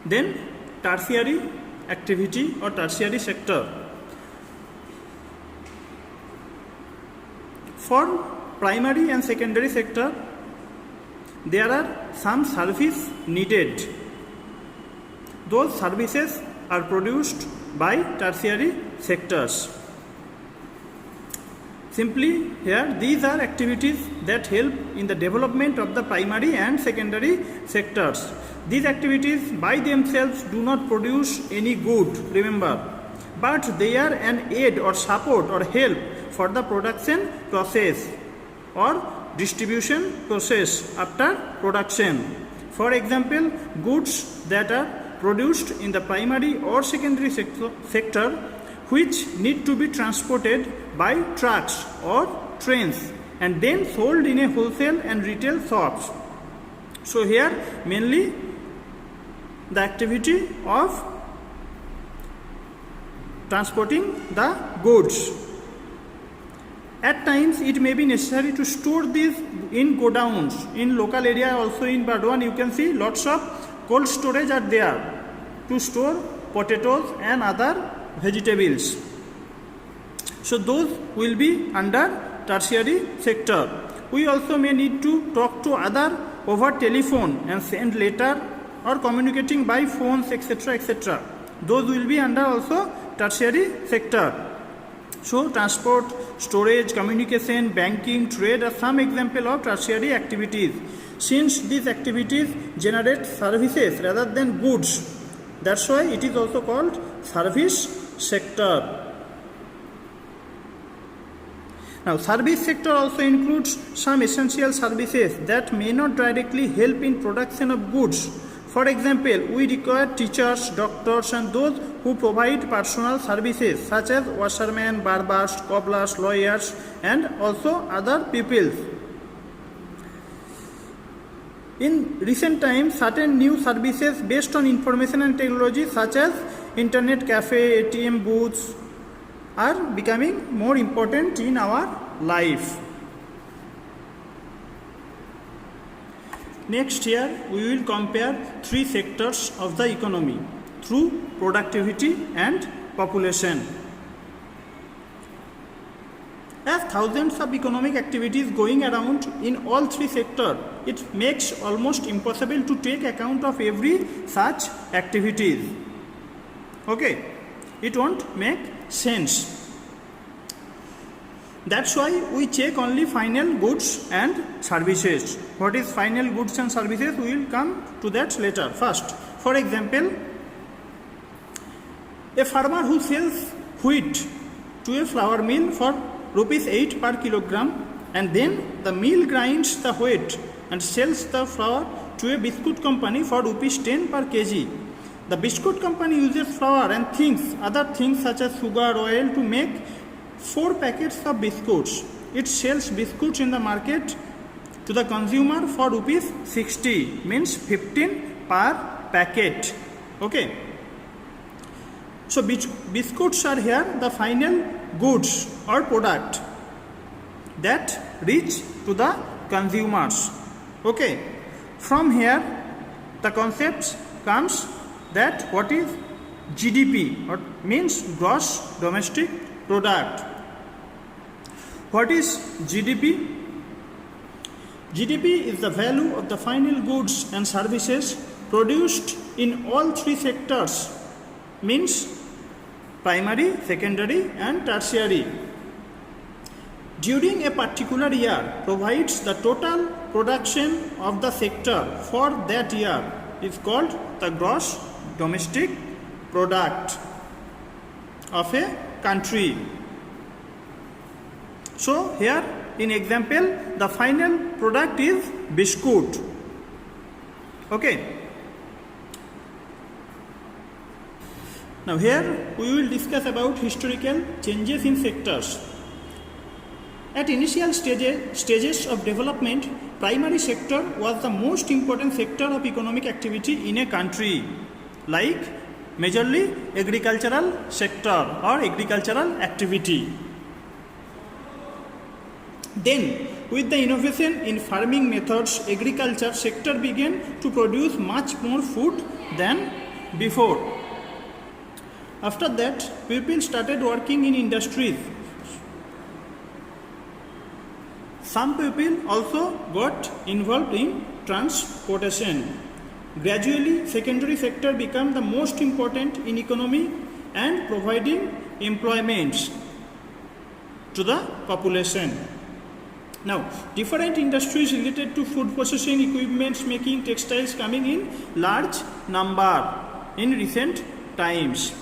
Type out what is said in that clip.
Then tertiary activity or tertiary sector. For primary and secondary sector, there are some service needed. Those services are produced by tertiary sectors. Simply here, these are activities that help in the development of the primary and secondary sectors. These activities by themselves do not produce any good, remember, but they are an aid or support or help for the production process or distribution process after production. For example, goods that are produced in the primary or secondary sector which need to be transported by trucks or trains and then sold in a wholesale and retail shops. So here mainly the activity of transporting the goods. At times it may be necessary to store these in godowns. In local area, also in Burdwan, you can see lots of cold storage are there to store potatoes and other vegetables. So those will be under tertiary sector. We also may need to talk to other over telephone and send letter or communicating by phones, etc., etc. Those will be under also tertiary sector. So transport, storage, communication, banking, trade are some example of tertiary activities. Since these activities generate services rather than goods, that's why it is also called service sector. Now, service sector also includes some essential services that may not directly help in production of goods. For example, we require teachers, doctors and those who provide personal services such as washermen, barbers, cobblers, lawyers and also other people. In recent times, certain new services based on information and technology such as internet cafe, ATM booths are becoming more important in our life. Next here, we will compare three sectors of the economy through productivity and population. As thousands of economic activities going around in all three sectors, it makes almost impossible to take account of every such activities. Okay, it won't make sense. That's why we check only final goods and services. What is final goods and services? We will come to that later. First, for example, a farmer who sells wheat to a flour mill for rupees 8 per kilogram and then the mill grinds the wheat and sells the flour to a biscuit company for rupees 10 per kg. The biscuit company uses flour and other things such as sugar, oil to make 4 packets of biscuits. It sells biscuits in the market to the consumer for rupees 60, means 15 per packet. Okay. So biscuits are here the final goods or product that reach to the consumers. Okay. From here the concept comes that what is GDP or means gross domestic product. What is GDP? GDP is the value of the final goods and services produced in all three sectors, means primary, secondary and tertiary. During a particular year provides the total production of the sector for that year is called the gross domestic product of a country. So here in example the final product is biscuit. Okay. Now here we will discuss about historical changes in sectors. At initial stages of development, primary sector was the most important sector of economic activity in a country, like majorly agricultural sector or agricultural activity. Then, with the innovation in farming methods, agriculture sector began to produce much more food than before. After that, people started working in industries. Some people also got involved in transportation. Gradually, secondary sector became the most important in economy and providing employment to the population. Now, different industries related to food processing, equipments making, textiles coming in large number in recent times.